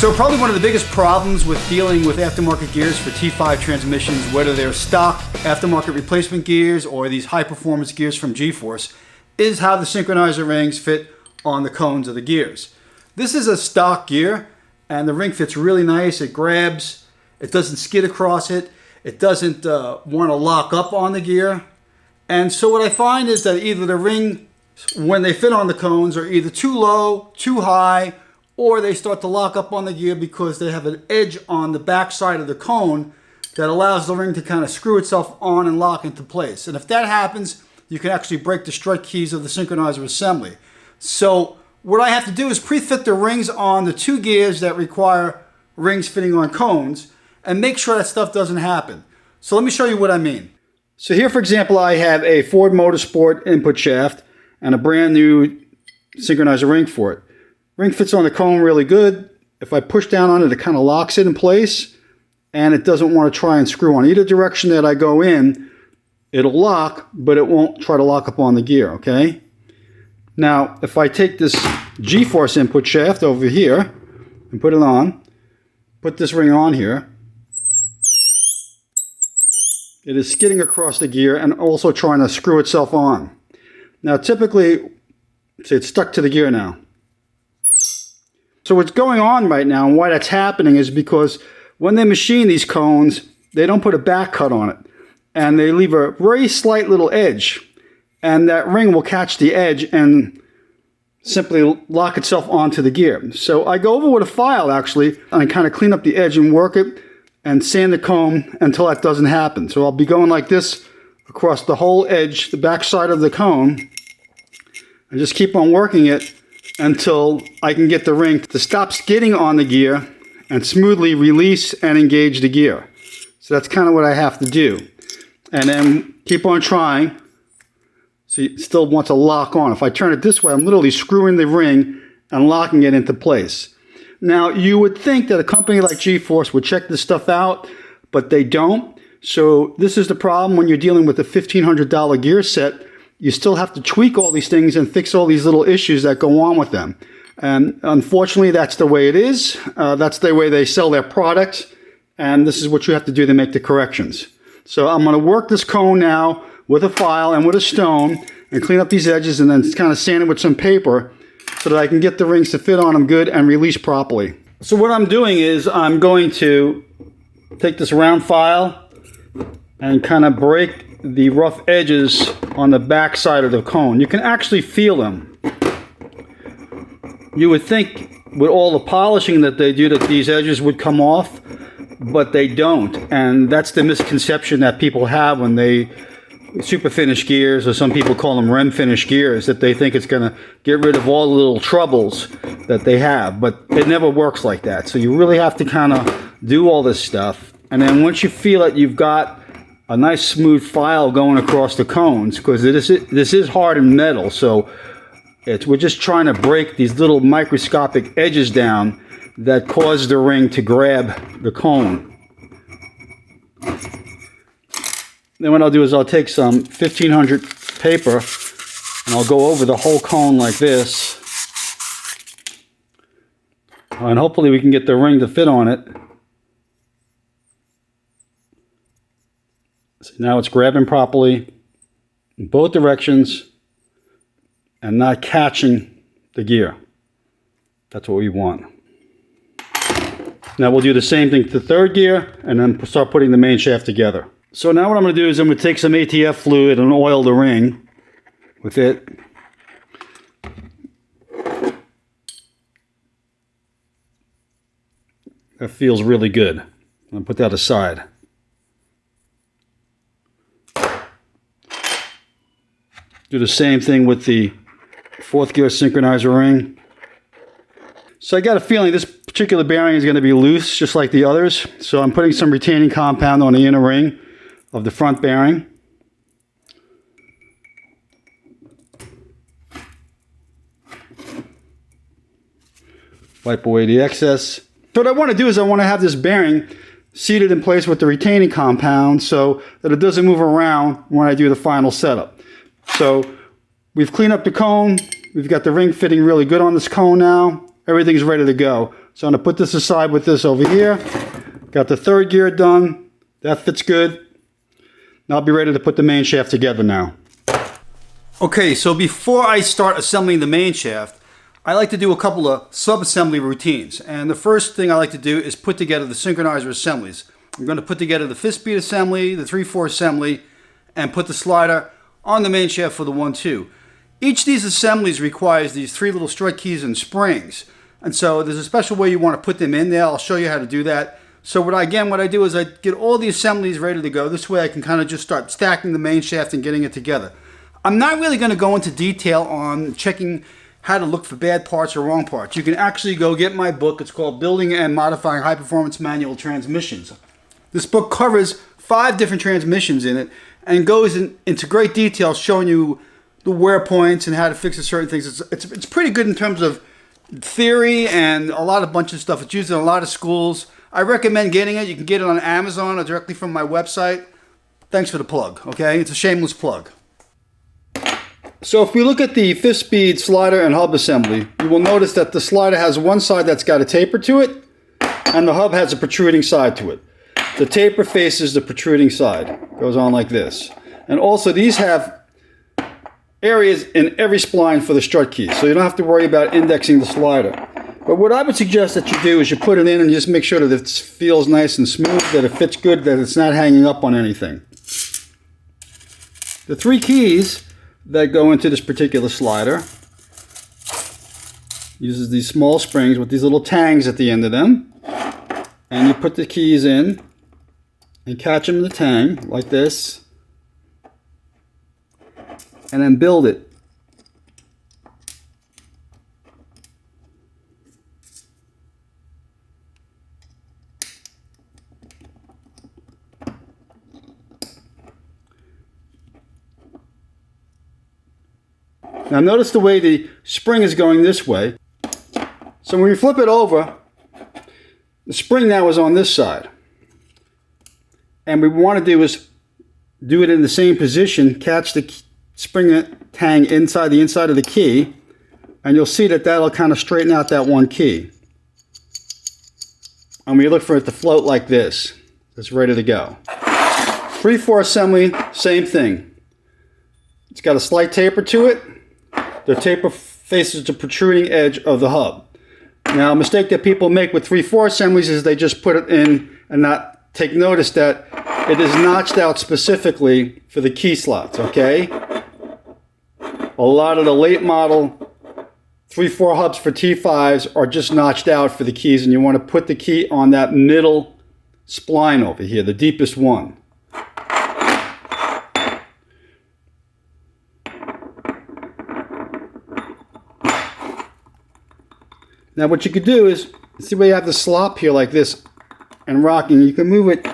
So probably one of the biggest problems with dealing with aftermarket gears for T5 transmissions, whether they're stock aftermarket replacement gears or these high performance gears from Gforce, is how the synchronizer rings fit on the cones of the gears. This is a stock gear and the ring fits really nice. It grabs, it doesn't skid across it, it doesn't want to lock up on the gear. And so what I find is that either the ring, when they fit on the cones, are either too low, too high, or they start to lock up on the gear because they have an edge on the back side of the cone that allows the ring to kind of screw itself on and lock into place. And if that happens, you can actually break the strut keys of the synchronizer assembly. So what I have to do is pre-fit the rings on the two gears that require rings fitting on cones and make sure that stuff doesn't happen. So let me show you what I mean. So here, for example, I have a Ford Motorsport input shaft and a brand new synchronizer ring for it. Ring fits on the cone really good. If I push down on it, it kind of locks it in place and it doesn't want to try and screw on either direction that I go in. It'll lock, but it won't try to lock up on the gear, okay? Now, if I take this Gforce input shaft over here and put it on, put this ring on here, it is skidding across the gear and also trying to screw itself on. Now, typically, see, it's stuck to the gear now. So what's going on right now and why that's happening is because when they machine these cones, they don't put a back cut on it. And they leave a very slight little edge. And that ring will catch the edge and simply lock itself onto the gear. So I go over with a file, actually, and I kind of clean up the edge and work it and sand the cone until that doesn't happen. So I'll be going like this across the whole edge, the back side of the cone, and just keep on working it until I can get the ring to stop skidding on the gear and smoothly release and engage the gear. So that's kind of what I have to do. And then keep on trying. See, it still wants to lock on. If I turn it this way, I'm literally screwing the ring and locking it into place. Now, you would think that a company like Gforce would check this stuff out, but they don't. So this is the problem when you're dealing with a $1,500 gear set. You still have to tweak all these things and fix all these little issues that go on with them. And unfortunately, that's the way it is. That's the way they sell their products. And this is what you have to do to make the corrections. So I'm going to work this cone now with a file and with a stone and clean up these edges and then kind of sand it with some paper so that I can get the rings to fit on them good and release properly. So what I'm doing is I'm going to take this round file and kind of break the rough edges on the back side of the cone. You can actually feel them. You would think with all the polishing that they do that these edges would come off, but they don't. And that's the misconception that people have when they super finish gears, or some people call them REM finish gears, that they think it's going to get rid of all the little troubles that they have, but it never works like that. So you really have to kind of do all this stuff, and then once you feel it, you've got a nice smooth file going across the cones, because this is hardened metal, so we're just trying to break these little microscopic edges down that cause the ring to grab the cone. Then what I'll do is I'll take some 1500 paper and I'll go over the whole cone like this. And hopefully we can get the ring to fit on it. So now it's grabbing properly in both directions and not catching the gear. That's what we want. Now we'll do the same thing to the third gear and then start putting the main shaft together. So now what I'm going to do is I'm going to take some ATF fluid and oil the ring with it. That feels really good. I'm going to put that aside. Do the same thing with the fourth gear synchronizer ring. So I got a feeling this particular bearing is going to be loose, just like the others. So I'm putting some retaining compound on the inner ring of the front bearing. Wipe away the excess. So what I want to do is I want to have this bearing seated in place with the retaining compound so that it doesn't move around when I do the final setup. So we've cleaned up the cone. We've got the ring fitting really good on this cone now. Everything's ready to go. So I'm going to put this aside with this over here. Got the third gear done. That fits good. Now I'll be ready to put the main shaft together now. Okay, so before I start assembling the main shaft, I like to do a couple of sub-assembly routines. And the first thing I like to do is put together the Synchroniser assemblies. I'm going to put together the fifth speed assembly, the 3/4 assembly, and put the slider on the main shaft for the 1/2. Each of these assemblies requires these 3 little strut keys and springs. And so there's a special way you want to put them in there. I'll show you how to do that. So what I do is I get all the assemblies ready to go. This way I can kind of just start stacking the main shaft and getting it together. I'm not really going to go into detail on checking how to look for bad parts or wrong parts. You can actually go get my book. It's called Building and Modifying High Performance Manual Transmissions. This book covers 5 different transmissions in it and goes into great detail showing you the wear points and how to fix certain things. It's pretty good in terms of theory and a bunch of stuff. It's used in a lot of schools. I recommend getting it. You can get it on Amazon or directly from my website. Thanks for the plug, okay? It's a shameless plug. So if we look at the 5th speed slider and hub assembly, you will notice that the slider has one side that's got a taper to it, and the hub has a protruding side to it. The taper faces the protruding side. Goes on like this. And also these have areas in every spline for the strut keys, so you don't have to worry about indexing the slider. But what I would suggest that you do is you put it in and just make sure that it feels nice and smooth, that it fits good, that it's not hanging up on anything. The 3 keys that go into this particular slider uses these small springs with these little tangs at the end of them, and you put the keys in and catch them in the tang like this, and then build it. Now notice the way the spring is going this way. So when we flip it over, the spring now is on this side. And what we want to do is do it in the same position, catch the spring tang inside the inside of the key, and you'll see that that'll kind of straighten out that one key. And we look for it to float like this. It's ready to go. 3/4 assembly, same thing. It's got a slight taper to it. The taper faces the protruding edge of the hub. Now, a mistake that people make with 3/4 assemblies is they just put it in and not take notice that it is notched out specifically for the key slots, okay? A lot of the late model 3/4 hubs for T5s are just notched out for the keys, and you want to put the key on that middle spline over here, the deepest one. Now what you could do is, see where you have the slop here like this and rocking, you can move it.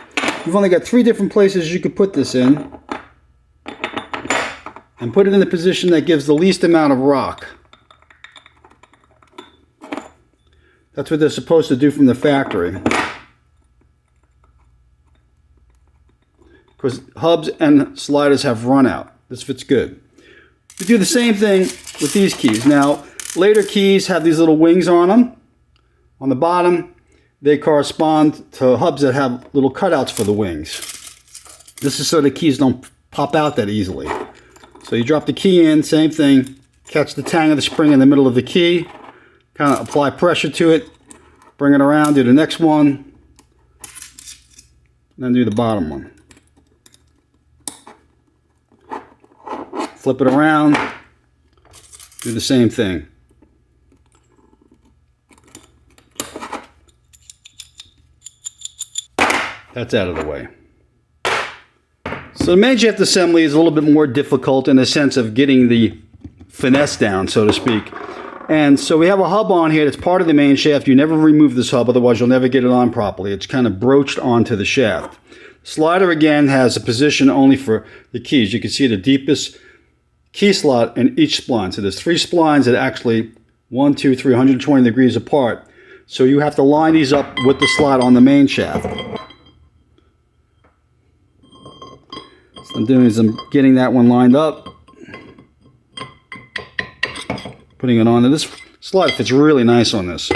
You've only got 3 different places you could put this in, and put it in the position that gives the least amount of rock. That's what they're supposed to do from the factory. Because hubs and sliders have run out. This fits good. We do the same thing with these keys. Now, later keys have these little wings on them. On the bottom, they correspond to hubs that have little cutouts for the wings. This is so the keys don't pop out that easily. So you drop the key in, same thing, catch the tang of the spring in the middle of the key, kind of apply pressure to it, bring it around, do the next one, and then do the bottom one. Flip it around, do the same thing. That's out of the way. So the main shaft assembly is a little bit more difficult in the sense of getting the finesse down, so to speak. And so we have a hub on here that's part of the main shaft. You never remove this hub, otherwise you'll never get it on properly. It's kind of broached onto the shaft. Slider again has a position only for the keys. You can see the deepest key slot in each spline. So there's 3 splines that actually 1, 2, 3, 120 degrees apart. So you have to line these up with the slot on the main shaft. So I'm doing is I'm getting that one lined up, putting it on. And this slide fits really nice on this.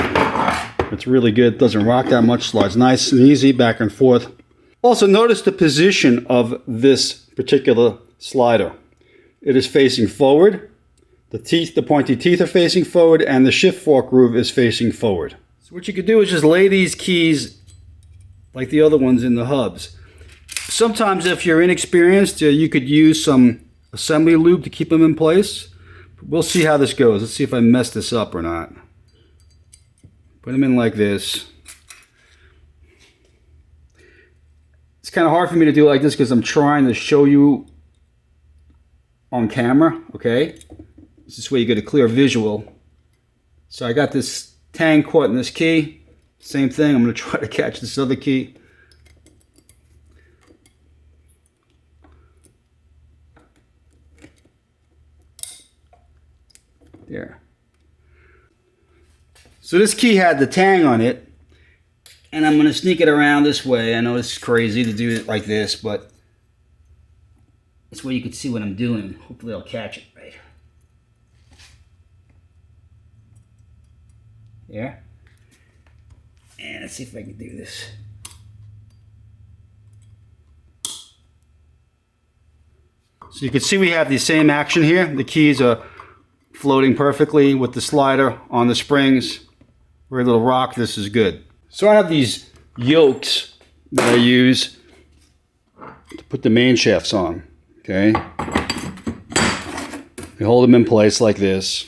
It It's really good. It doesn't rock that much. Slides nice and easy back and forth. Also, notice the position of this particular slider. It is facing forward. The pointy teeth are facing forward, and the shift fork groove is facing forward. So what you could do is just lay these keys like the other ones in the hubs. Sometimes if you're inexperienced, you could use some assembly lube to keep them in place. We'll see how this goes. Let's see if I mess this up or not. Put them in like this. It's kind of hard for me to do it like this because I'm trying to show you on camera, okay? This way you get a clear visual. So I got this tang caught in this key. Same thing, I'm going to try to catch this other key. There. So this key had the tang on it, and I'm going to sneak it around this way. I know it's crazy to do it like this, but this way you can see what I'm doing. Hopefully I'll catch it right. Yeah. And let's see if I can do this. So you can see we have the same action here. The keys are floating perfectly with the slider on the springs. Very little rock. This is good. So I have these yokes that I use to put the main shafts on. Okay. You hold them in place like this.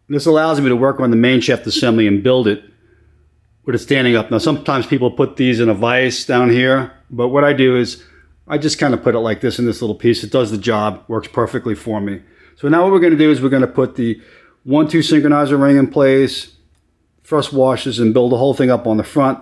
This allows me to work on the main shaft assembly and build it with it standing up. Now sometimes people put these in a vise down here, but what I do is I just kind of put it like this in this little piece. It does the job, works perfectly for me. So now what we're going to do is we're going to put the 1-2 synchronizer ring in place, thrust washers, and build the whole thing up on the front.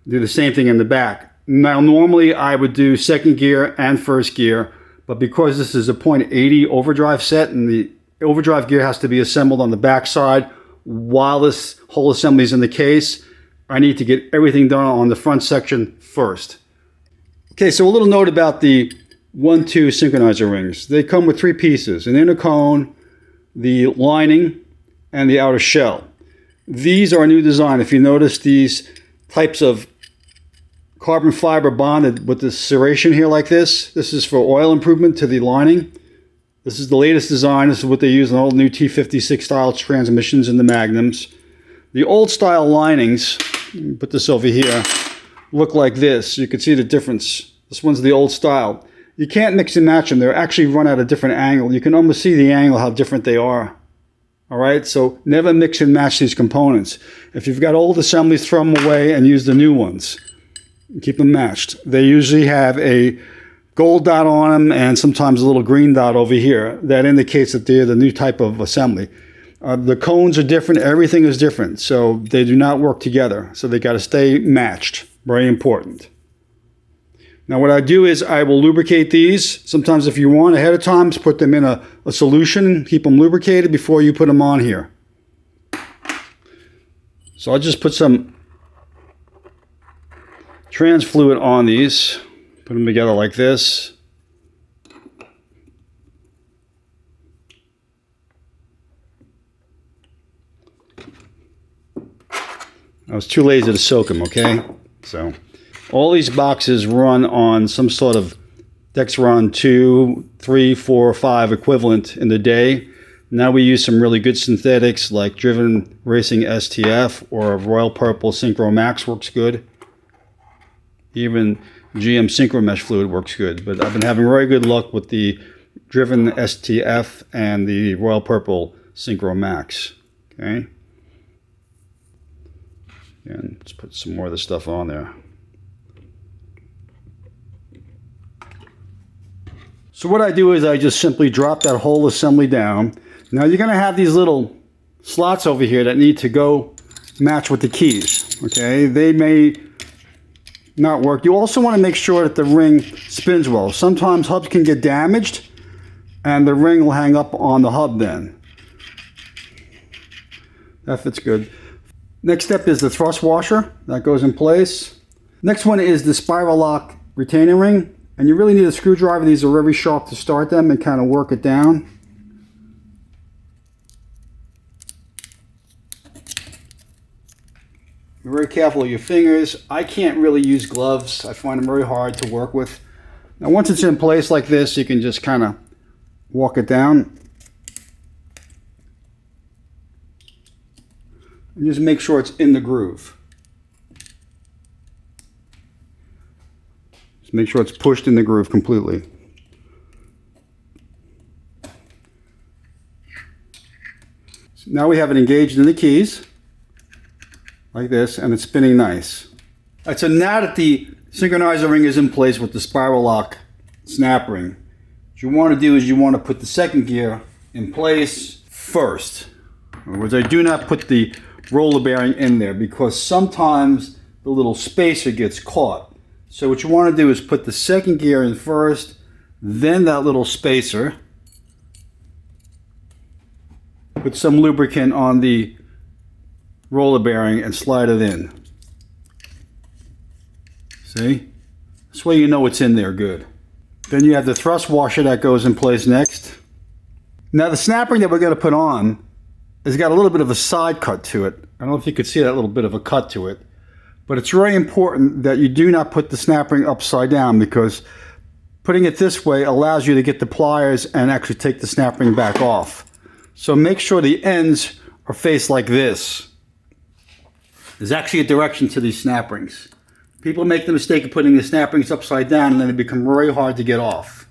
Do the same thing in the back. Now normally I would do second gear and first gear, but because this is a .80 overdrive set and the overdrive gear has to be assembled on the back side while this whole assembly is in the case, I need to get everything done on the front section first. Okay, so a little note about the 1-2 synchronizer rings. They come with 3 pieces: an inner cone, the lining, and the outer shell. These are a new design. If you notice these types of carbon fiber bonded with this serration here like this is for oil improvement to the lining. This is the latest design. This is what they use in all new T56 style transmissions in the Magnums. The old style linings, put this over here, look like this. You can see the difference. This one's the old style. You can't mix and match them. They're actually run at a different angle. You can almost see the angle, how different they are. All right, so never mix and match these components. If you've got old assemblies, throw them away and use the new ones. Keep them matched. They usually have a gold dot on them and sometimes a little green dot over here. That indicates that they're the new type of assembly. The cones are different. Everything is different. So they do not work together. So they got to stay matched. Very important. Now what I do is I will lubricate these. Sometimes if you want ahead of time, just put them in a solution. Keep them lubricated before you put them on here. So I'll just put some trans fluid on these. Put them together like this. I was too lazy to soak them, okay? So all these boxes run on some sort of Dexron 2, 3, 4, 5 equivalent in the day. Now we use some really good synthetics like Driven Racing STF or Royal Purple Synchro Max works good. Even GM Synchro Mesh fluid works good. But I've been having very good luck with the Driven STF and the Royal Purple Synchro Max. Okay. And let's put some more of this stuff on there. So what I do is I just simply drop that whole assembly down. Now you're going to have these little slots over here that need to go match with the keys. Okay, they may not work. You also want to make sure that the ring spins well. Sometimes hubs can get damaged and the ring will hang up on the hub then. That fits good. Next step is the thrust washer. That goes in place. Next one is the spiral lock retaining ring. And you really need a screwdriver. These are very sharp to start them and kind of work it down. Be very careful of your fingers. I can't really use gloves. I find them very hard to work with. Now once it's in place like this, you can just kind of walk it down. And just make sure it's in the groove. Just make sure it's pushed in the groove completely. So now we have it engaged in the keys, like this, and it's spinning nice. All right, so now that the synchronizer ring is in place with the spiral lock snap ring, what you want to do is you want to put the second gear in place first. In other words, I do not put the roller bearing in there because sometimes the little spacer gets caught. So what you want to do is put the second gear in first, then that little spacer. Put some lubricant on the roller bearing and slide it in. See? This way you know it's in there good. Then you have the thrust washer that goes in place next. Now the snap ring that we're going to put on has got a little bit of a side cut to it. I don't know if you could see that little bit of a cut to it. But it's very important that you do not put the snap ring upside down, because putting it this way allows you to get the pliers and actually take the snap ring back off. So make sure the ends are faced like this. There's actually a direction to these snap rings. People make the mistake of putting the snap rings upside down and then they become very hard to get off.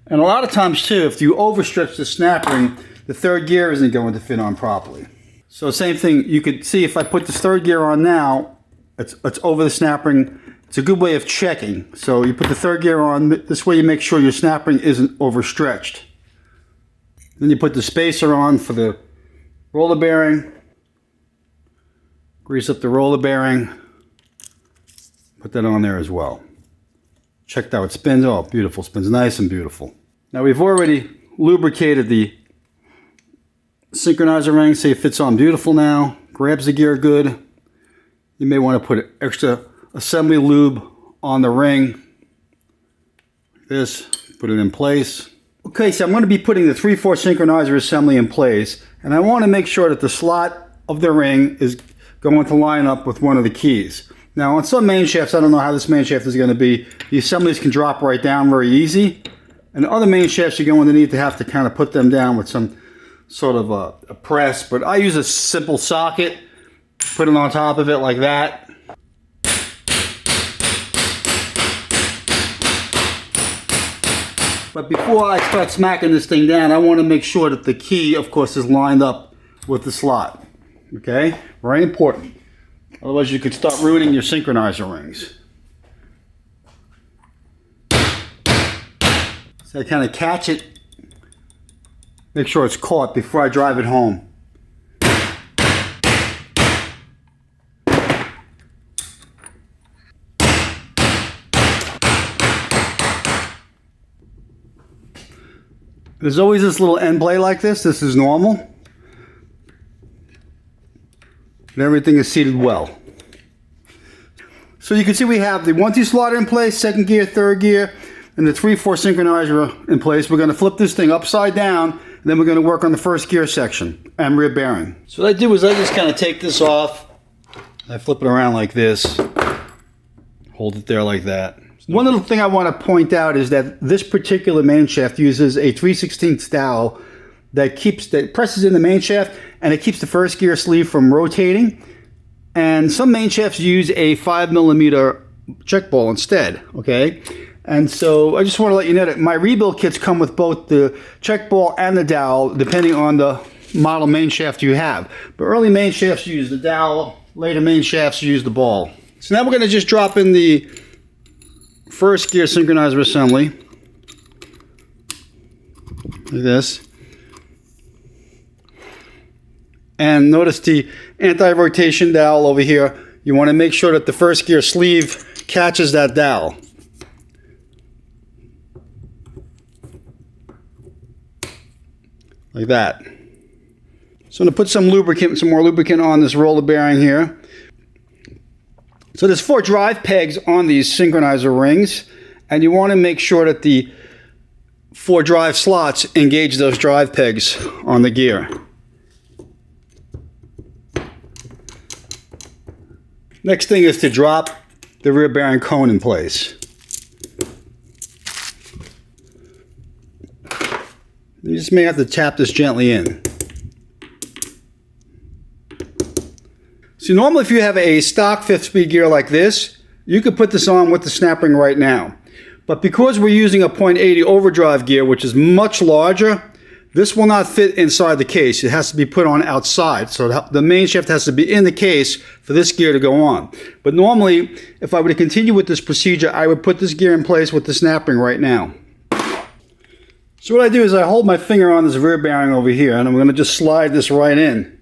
And a lot of times too, if you overstretch the snap ring, the third gear isn't going to fit on properly. So same thing, you could see if I put this third gear on now, it's over the snap ring. It's a good way of checking. So you put the third gear on, this way you make sure your snap ring isn't overstretched. Then you put the spacer on for the roller bearing. Grease up the roller bearing. Put that on there as well. Check how it spins. Oh, beautiful. Spins nice and beautiful. Now we've already lubricated the synchronizer ring. See, it fits on beautiful now. Grabs the gear good. You may want to put extra assembly lube on the ring. Like this. Put it in place. Okay, so I'm going to be putting the 3/4 synchronizer assembly in place. And I want to make sure that the slot of the ring is going to line up with one of the keys. Now on some main shafts, I don't know how this main shaft is going to be, the assemblies can drop right down very easy. And other main shafts you're going to need to have to kind of put them down with some sort of a press. But I use a simple socket, put it on top of it like that. But before I start smacking this thing down, I want to make sure that the key, of course, is lined up with the slot. Okay? Very important. Otherwise you could start ruining your synchronizer rings. So I kind of catch it, make sure it's caught before I drive it home. There's always this little end play like this. This is normal. And everything is seated well. So you can see we have the 1-2 slot in place, second gear, third gear, and the 3/4 synchronizer in place. We're going to flip this thing upside down, and then we're going to work on the first gear section and rear bearing. So what I do is I just kind of take this off. I flip it around like this. Hold it there like that. One little thing I want to point out is that this particular main shaft uses a 3/16 dowel that presses in the main shaft, and it keeps the first gear sleeve from rotating. And some main shafts use a 5mm check ball instead, okay? And so I just want to let you know that my rebuild kits come with both the check ball and the dowel, depending on the model main shaft you have. But early main shafts use the dowel, later main shafts use the ball. So now we're going to just drop in the first gear synchronizer assembly, like this. And notice the anti-rotation dowel over here. You want to make sure that the first gear sleeve catches that dowel. Like that. So I'm going to put some more lubricant on this roller bearing here. So there's 4 drive pegs on these synchronizer rings, and you want to make sure that the 4 drive slots engage those drive pegs on the gear. Next thing is to drop the rear bearing cone in place. You just may have to tap this gently in. So normally if you have a stock 5-speed gear like this, you could put this on with the snap ring right now. But because we're using a .80 overdrive gear, which is much larger, this will not fit inside the case. It has to be put on outside. So the main shaft has to be in the case for this gear to go on. But normally, if I were to continue with this procedure, I would put this gear in place with the snap ring right now. So what I do is I hold my finger on this rear bearing over here, and I'm going to just slide this right in.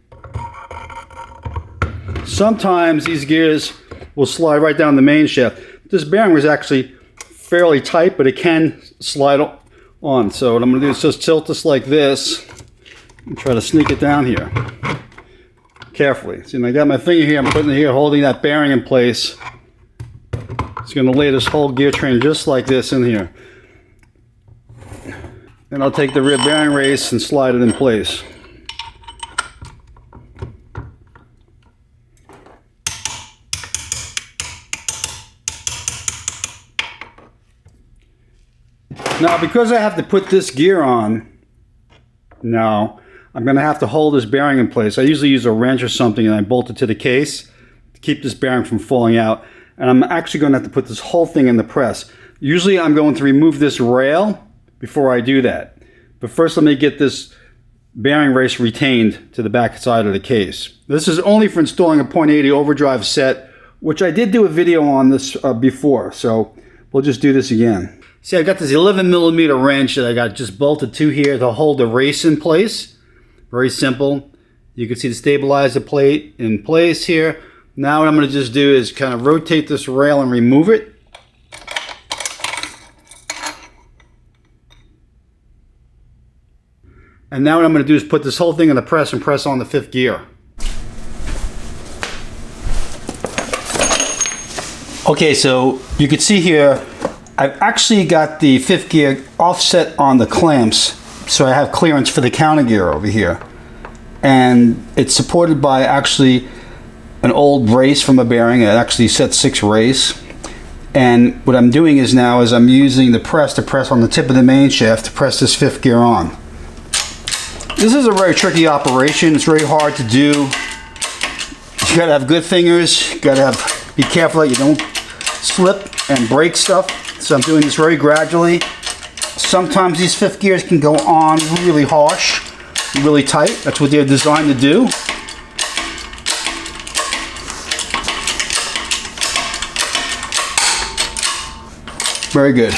Sometimes these gears will slide right down the main shaft. This bearing was actually fairly tight, but it can slide on. So what I'm going to do is just tilt this like this and try to sneak it down here carefully. See, I got my finger here, I'm putting it here, holding that bearing in place. It's going to lay this whole gear train just like this in here. Then I'll take the rear bearing race and slide it in place. Now, because I have to put this gear on, now I'm going to have to hold this bearing in place. I usually use a wrench or something and I bolt it to the case to keep this bearing from falling out. And I'm actually going to have to put this whole thing in the press. Usually I'm going to remove this rail before I do that. But first let me get this bearing race retained to the back side of the case. This is only for installing a .80 overdrive set, which I did do a video on this before. So we'll just do this again. See, I've got this 11mm wrench that I got just bolted to here to hold the race in place. Very simple. You can see the stabilizer plate in place here. Now what I'm going to just do is kind of rotate this rail and remove it. And now what I'm going to do is put this whole thing in the press and press on the 5th gear. Okay, so you can see here I've actually got the 5th gear offset on the clamps, so I have clearance for the counter gear over here. And it's supported by actually an old race from a bearing. It actually set 6 race. And what I'm doing is now I'm using the press to press on the tip of the main shaft to press this 5th gear on. This is a very tricky operation. It's very hard to do. You gotta have good fingers. You gotta be careful that you don't slip and break stuff. So I'm doing this very gradually. Sometimes these 5th gears can go on really harsh, really tight. That's what they're designed to do. Very good.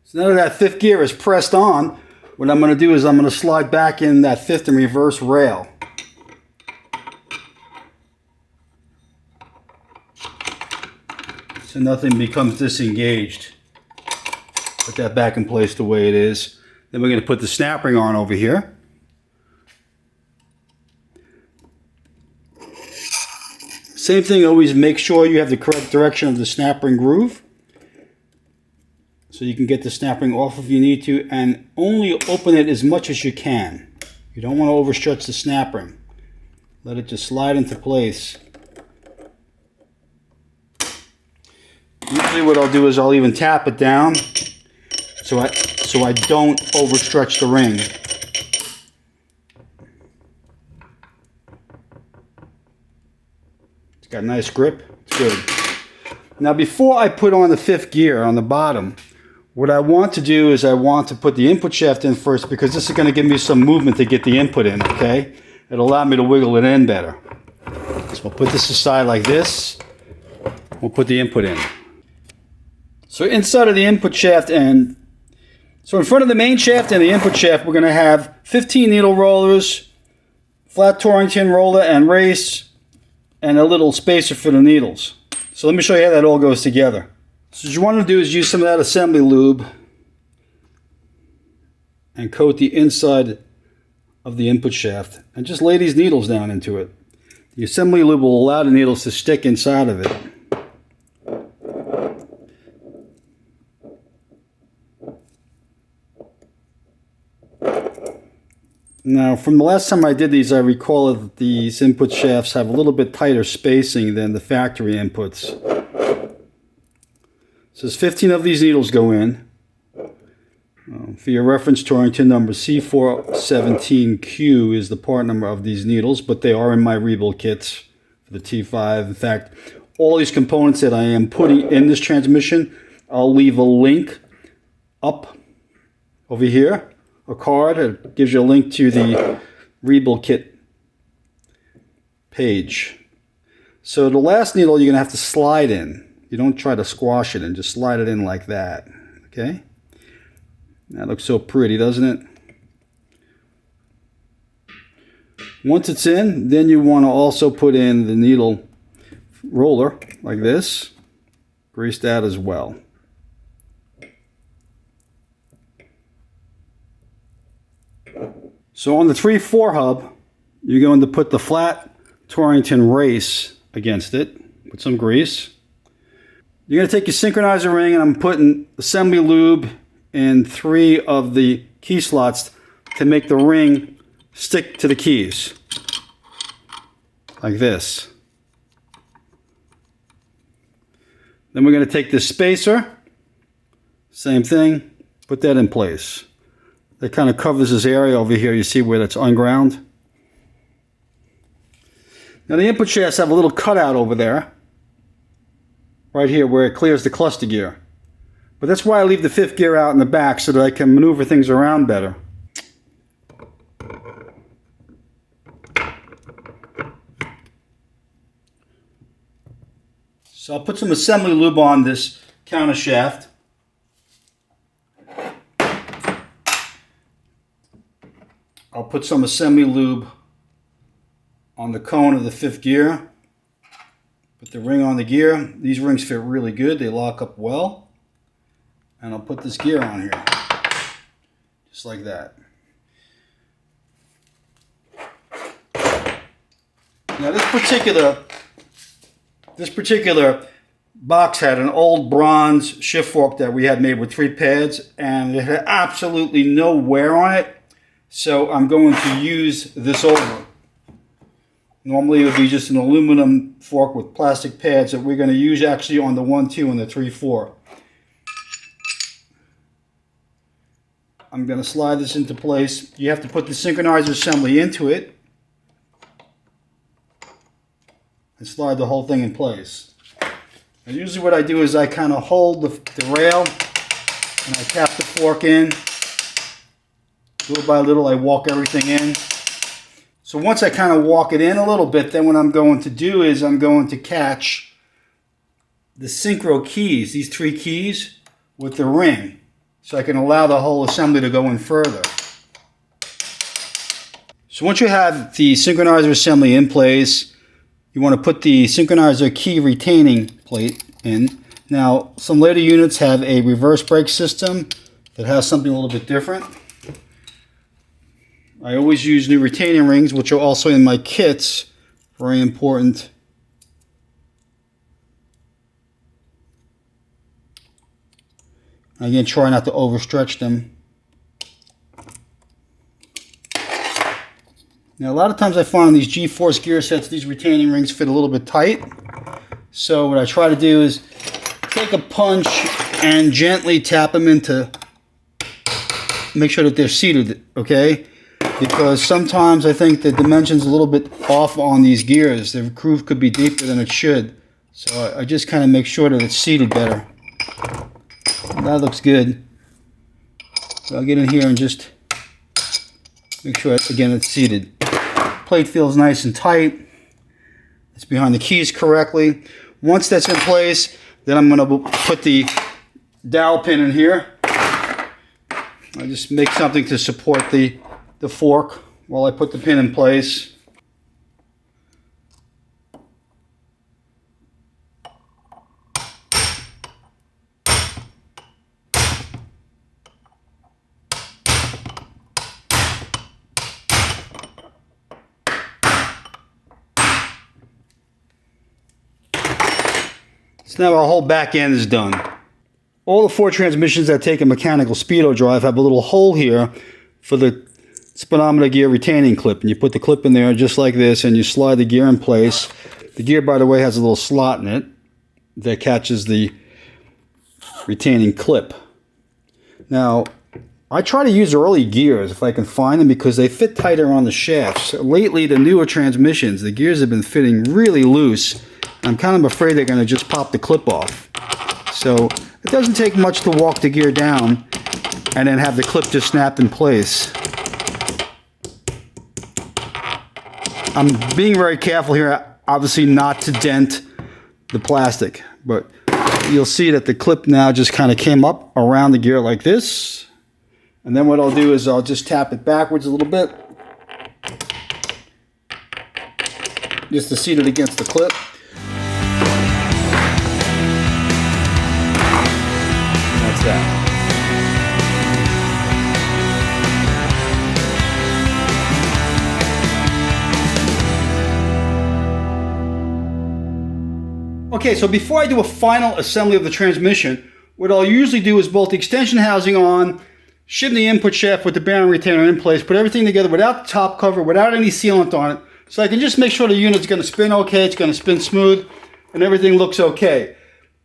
So now that 5th gear is pressed on, what I'm going to do is I'm going to slide back in that 5th and reverse rail. So nothing becomes disengaged. Put that back in place the way it is. Then we're going to put the snap ring on over here. Same thing, always make sure you have the correct direction of the snap ring groove. So you can get the snap ring off if you need to, and only open it as much as you can. You don't want to overstretch the snap ring. Let it just slide into place. Usually what I'll do is I'll even tap it down so I don't overstretch the ring. It's got a nice grip. It's good. Now before I put on the 5th gear on the bottom, what I want to do is I want to put the input shaft in first, because this is going to give me some movement to get the input in, okay? It'll allow me to wiggle it in better. So we'll put this aside like this. We'll put the input in. So inside of the input shaft, and so in front of the main shaft and the input shaft, we're going to have 15 needle rollers, flat Torrington roller and race, and a little spacer for the needles. So let me show you how that all goes together. So what you want to do is use some of that assembly lube and coat the inside of the input shaft and just lay these needles down into it. The assembly lube will allow the needles to stick inside of it. Now, from the last time I did these, I recall that these input shafts have a little bit tighter spacing than the factory inputs. So there's 15 of these needles go in. For your reference, Torrington number C417Q is the part number of these needles, but they are in my rebuild kits for the T5. In fact, all these components that I am putting in this transmission, I'll leave a link up over here. A card that gives you a link to the rebuild kit page. So the last needle you're going to have to slide in. You don't try to squash it in, just slide it in like that. Okay? That looks so pretty, doesn't it? Once it's in, then you want to also put in the needle roller like this. Grease that as well. So on the 3/4 hub, you're going to put the flat Torrington race against it with some grease. You're going to take your synchronizer ring, and I'm putting assembly lube in 3 of the key slots to make the ring stick to the keys. Like this. Then we're going to take this spacer, same thing, put that in place. That kind of covers this area over here. You see where that's unground? Now the input shafts have a little cutout over there. Right here where it clears the cluster gear. But that's why I leave the 5th gear out in the back so that I can maneuver things around better. So I'll put some assembly lube on this counter shaft. I'll put some assembly lube on the cone of the 5th gear. Put the ring on the gear. These rings fit really good. They lock up well. And I'll put this gear on here. Just like that. Now this particular box had an old bronze shift fork that we had made with 3 pads, and it had absolutely no wear on it. So I'm going to use this over. Normally it would be just an aluminum fork with plastic pads that we're going to use actually on the 1-2 and the 3-4. I'm going to slide this into place. You have to put the synchronizer assembly into it and slide the whole thing in place. And usually what I do is I kind of hold the rail and I tap the fork in. Little by little I walk everything in. So once I kind of walk it in a little bit, then what I'm going to do is I'm going to catch the synchro keys, these 3 keys, with the ring. So I can allow the whole assembly to go in further. So once you have the synchronizer assembly in place, you want to put the synchronizer key retaining plate in. Now, some later units have a reverse brake system that has something a little bit different. I always use new retaining rings, which are also in my kits. Very important. Again, try not to overstretch them. Now, a lot of times I find these Gforce gear sets, these retaining rings fit a little bit tight. So what I try to do is take a punch and gently tap them into, make sure that they're seated, okay? Because sometimes I think the dimension's a little bit off on these gears. The groove could be deeper than it should. So I just kind of make sure that it's seated better. That looks good. So I'll get in here and just make sure, again, it's seated. Plate feels nice and tight. It's behind the keys correctly. Once that's in place, then I'm going to put the dowel pin in here. I just make something to support the fork while I put the pin in place. So now our whole back end is done. All the 4 transmissions that take a mechanical speedo drive have a little hole here for the speedometer gear retaining clip, and you put the clip in there just like this, and you slide the gear in place. The gear, by the way, has a little slot in it that catches the retaining clip. Now, I try to use early gears if I can find them because they fit tighter on the shafts. Lately, the newer transmissions, the gears have been fitting really loose. I'm kind of afraid they're going to just pop the clip off. So it doesn't take much to walk the gear down and then have the clip just snapped in place. I'm being very careful here, obviously not to dent the plastic, but you'll see that the clip now just kind of came up around the gear like this. And then what I'll do is I'll just tap it backwards a little bit, just to seat it against the clip. That's that. Okay, so before I do a final assembly of the transmission, what I'll usually do is bolt the extension housing on, shim the input shaft with the bearing retainer in place, put everything together without the top cover, without any sealant on it, so I can just make sure the unit's going to spin okay, it's going to spin smooth, and everything looks okay.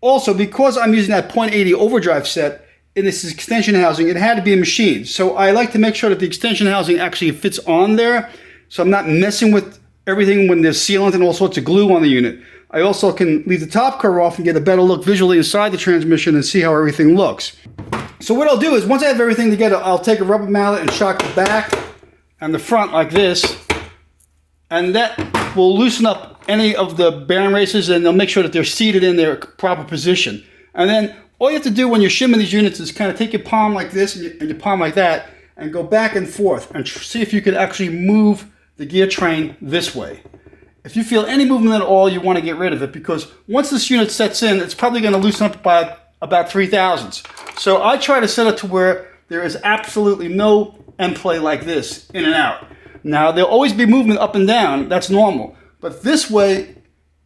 Also, because I'm using that .80 overdrive set in this extension housing, it had to be machined. So I like to make sure that the extension housing actually fits on there, so I'm not messing with everything when there's sealant and all sorts of glue on the unit. I also can leave the top cover off and get a better look visually inside the transmission and see how everything looks. So what I'll do is, once I have everything together, I'll take a rubber mallet and shock the back and the front like this, and that will loosen up any of the bearing races, and they'll make sure that they're seated in their proper position. And then all you have to do when you're shimming these units is kind of take your palm like this and your palm like that, and go back and forth and see if you can actually move the gear train this way. If you feel any movement at all, you want to get rid of it, because once this unit sets in, it's probably going to loosen up by about 3 thousandths. So I try to set it to where there is absolutely no end play like this, in and out. Now, there'll always be movement up and down, that's normal. But this way,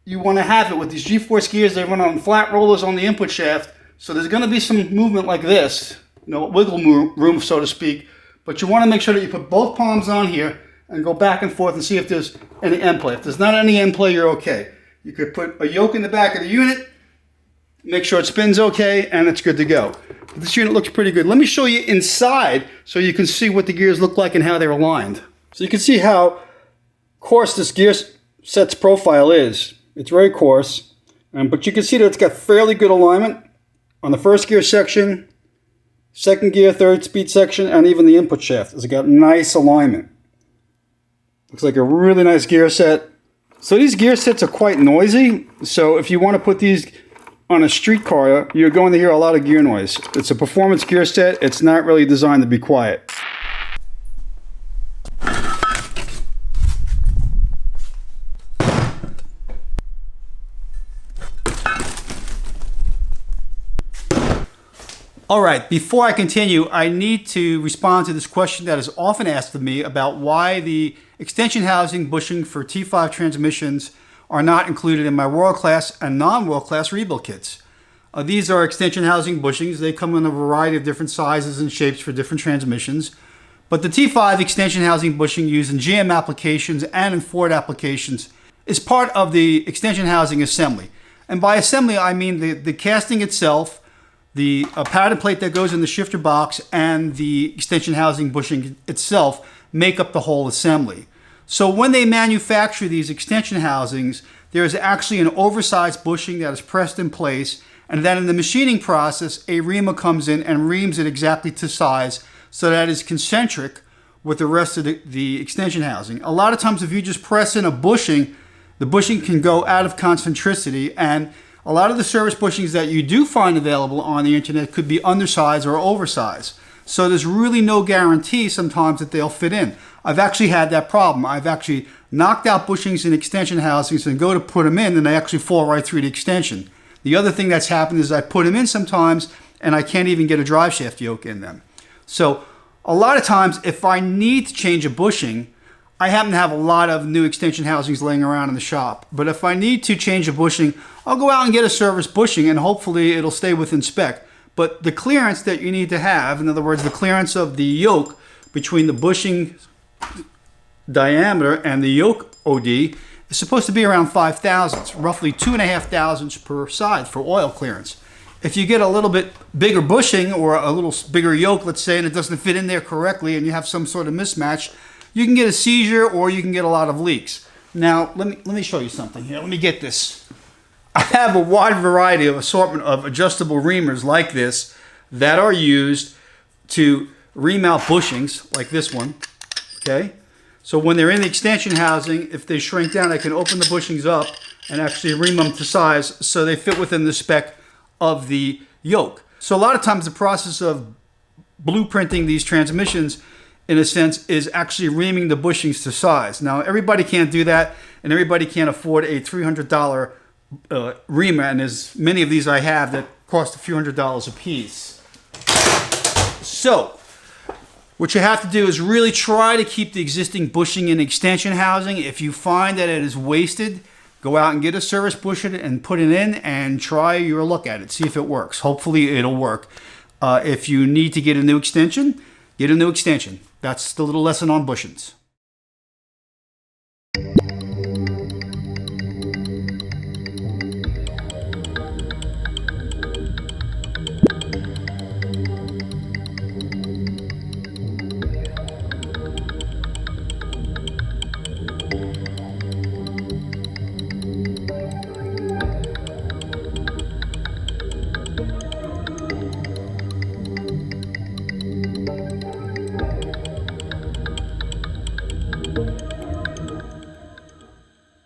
you want to have it with these Gforce gears. They run on flat rollers on the input shaft, so there's going to be some movement like this, wiggle room, so to speak. But you want to make sure that you put both palms on here and go back and forth and see if there's any end play. If there's not any end play, you're okay. You could put a yoke in the back of the unit, make sure it spins okay, and it's good to go. But this unit looks pretty good. Let me show you inside so you can see what the gears look like and how they're aligned. So you can see how coarse this gear set's profile is. It's very coarse, but you can see that it's got fairly good alignment on the first gear section, second gear, third speed section, and even the input shaft. It's got nice alignment. Looks like a really nice gear set. So these gear sets are quite noisy. So if you want to put these on a street car, you're going to hear a lot of gear noise. It's a performance gear set. It's not really designed to be quiet. All right, before I continue, I need to respond to this question that is often asked of me about why the extension housing bushing for T5 transmissions are not included in my world-class and non-world-class rebuild kits. These are extension housing bushings. They come in a variety of different sizes and shapes for different transmissions. But the T5 extension housing bushing used in GM applications and in Ford applications is part of the extension housing assembly. And by assembly, I mean the casting itself, the pattern plate that goes in the shifter box, and the extension housing bushing itself make up the whole assembly. So when they manufacture these extension housings, there is actually an oversized bushing that is pressed in place, and then in the machining process, a reamer comes in and reams it exactly to size so that it's concentric with the rest of the extension housing. A lot of times if you just press in a bushing, the bushing can go out of concentricity, and a lot of the service bushings that you do find available on the internet could be undersized or oversized. So there's really no guarantee sometimes that they'll fit in. I've actually had that problem. I've actually knocked out bushings in extension housings and go to put them in, and they actually fall right through the extension. The other thing that's happened is I put them in sometimes and I can't even get a drive shaft yoke in them. So a lot of times if I need to change a bushing, I happen to have a lot of new extension housings laying around in the shop. But if I need to change a bushing, I'll go out and get a service bushing, and hopefully it'll stay within spec. But the clearance that you need to have, in other words, the clearance of the yoke between the bushing diameter, and the yoke OD is supposed to be around 5 thousandths, roughly 2.5 thousandths per side for oil clearance. If you get a little bit bigger bushing or a little bigger yoke, let's say, and it doesn't fit in there correctly and you have some sort of mismatch, you can get a seizure or you can get a lot of leaks. Now, let me show you something here. Let me get this. I have a wide variety of assortment of adjustable reamers like this that are used to ream out bushings like this one, okay? So when they're in the extension housing, if they shrink down, I can open the bushings up and actually ream them to size so they fit within the spec of the yoke. So a lot of times the process of blueprinting these transmissions, in a sense, is actually reaming the bushings to size. Now, everybody can't do that, and everybody can't afford a $300 reamer, and there's many of these I have that cost a few $100s a piece. So, what you have to do is really try to keep the existing bushing and extension housing. If you find that it is wasted, go out and get a service bushing and put it in and try your luck at it. See if it works. Hopefully it'll work. If you need to get a new extension, get a new extension. That's the little lesson on bushings.